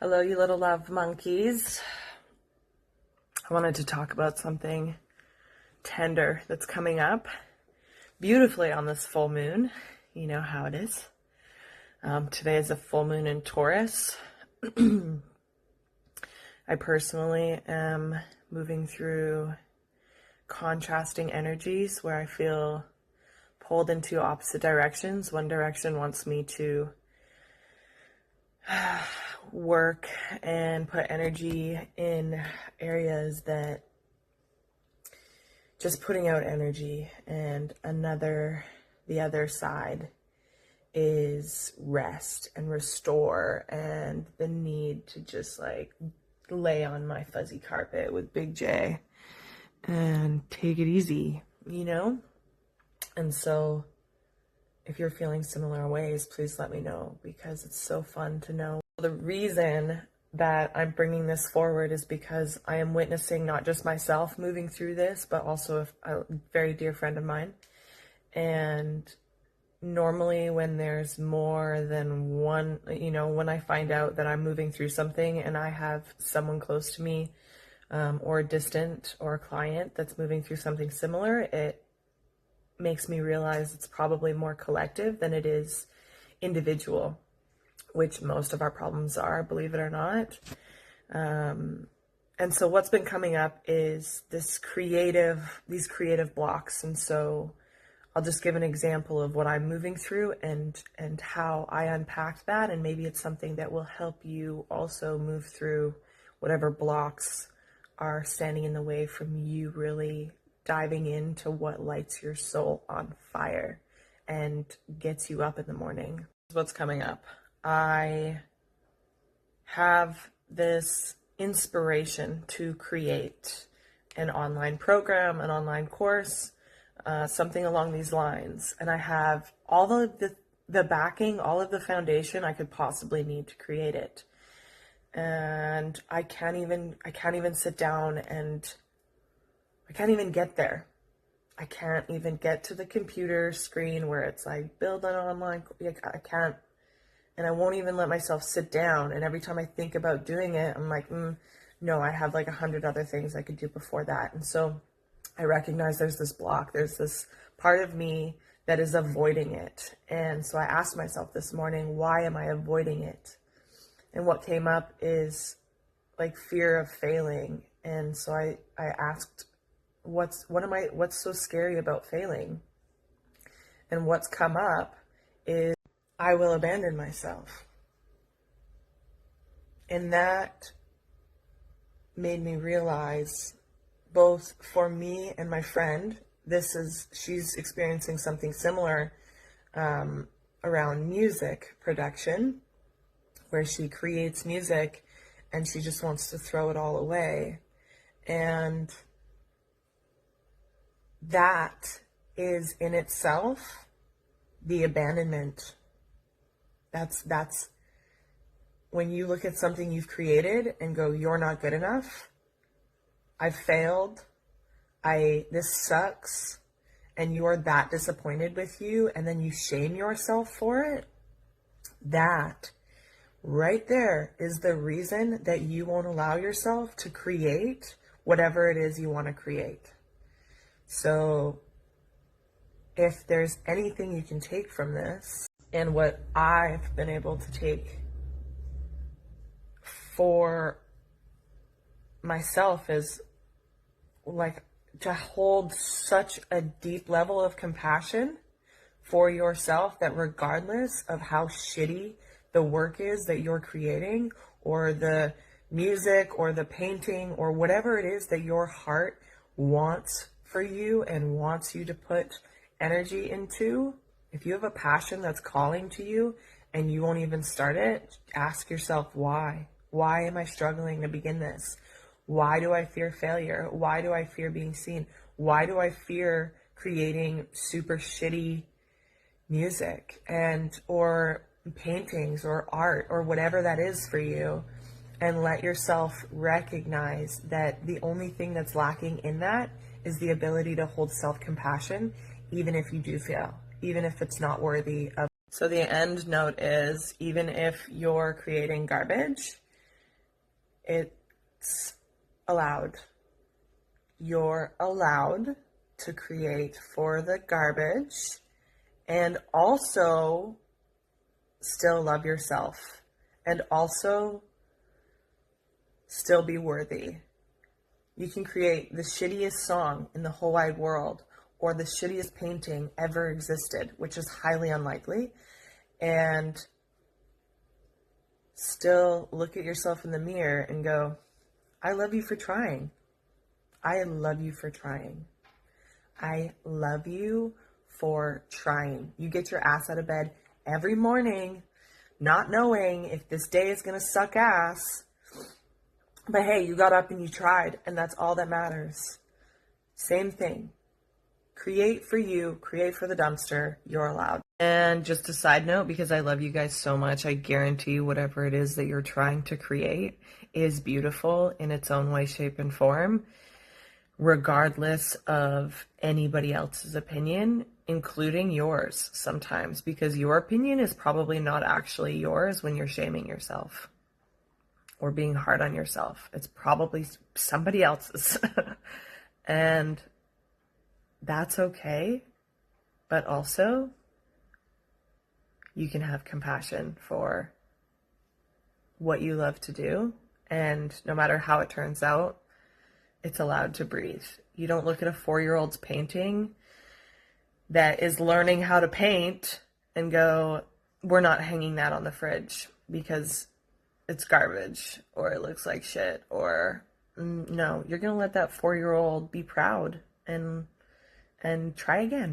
Hello, you little love monkeys. I wanted to talk about something tender that's coming up beautifully on this full moon. You know how it is. Today is a full moon in Taurus. I personally am moving through contrasting energies where I feel pulled in two opposite directions. One direction wants me to work and put energy in areas that just putting out energy, and the other side is rest and restore and the need to just like lay on my fuzzy carpet with Big J and take it easy, you know? And so if you're feeling similar ways, please let me know, because it's so fun to know. The reason that I'm bringing this forward is because I am witnessing not just myself moving through this, but also a very dear friend of mine. And normally when there's more than one, when I find out that I'm moving through something and I have someone close to me or distant or a client that's moving through something similar, it makes me realize it's probably more collective than it is individual, which most of our problems are, believe it or not. And so what's been coming up is these creative blocks. And so I'll just give an example of what I'm moving through and how I unpacked that. And maybe it's something that will help you also move through whatever blocks are standing in the way from you really diving into what lights your soul on fire and gets you up in the morning. What's coming up? I have this inspiration to create an online program, an online course, something along these lines. And I have all of the backing, all of the foundation I could possibly need to create it. And I can't even sit down and I can't even get there. I can't even get to the computer screen where it's like build an online. I can't, and I won't even let myself sit down. And every time I think about doing it, I'm like, no, I have like 100 other things I could do before that. And so I recognize there's this block. There's this part of me that is avoiding it. And so I asked myself this morning, why am I avoiding it? And what came up is like fear of failing. And so I asked, what's so scary about failing? And what's come up is I will abandon myself. And that made me realize, both for me and my friend, she's experiencing something similar around music production, where she creates music and she just wants to throw it all away. And that is in itself the abandonment. That's when you look at something you've created and go, you're not good enough. I've failed. This sucks. And you're that disappointed with you. And then you shame yourself for it. That right there is the reason that you won't allow yourself to create whatever it is you want to create. So if there's anything you can take from this, and what I've been able to take for myself is like to hold such a deep level of compassion for yourself that regardless of how shitty the work is that you're creating, or the music or the painting or whatever it is that your heart wants for you and wants you to put energy into, if you have a passion that's calling to you and you won't even start it, ask yourself why. Why am I struggling to begin this? Why do I fear failure? Why do I fear being seen? Why do I fear creating super shitty music or paintings or art or whatever that is for you? And let yourself recognize that the only thing that's lacking in that is the ability to hold self-compassion, even if you do fail, even if it's not worthy of. So the end note is, even if you're creating garbage, It's allowed. You're allowed to create for the garbage and also still love yourself and also still be worthy. You can create the shittiest song in the whole wide world or the shittiest painting ever existed, which is highly unlikely, and still look at yourself in the mirror and go, I love you for trying. I love you for trying. I love you for trying. You get your ass out of bed every morning, not knowing if this day is going to suck ass. But hey, you got up and you tried, and that's all that matters. Same thing. Create for you, create for the dumpster. You're allowed. And just a side note, because I love you guys so much, I guarantee whatever it is that you're trying to create is beautiful in its own way, shape, and form, regardless of anybody else's opinion, including yours sometimes, because your opinion is probably not actually yours when you're shaming yourself or being hard on yourself. It's probably somebody else's. And that's okay. But also, you can have compassion for what you love to do. And no matter how it turns out, it's allowed to breathe. You don't look at a 4-year-old's painting that is learning how to paint and go, we're not hanging that on the fridge because it's garbage or it looks like shit. Or no, you're going to let that 4-year-old be proud and try again.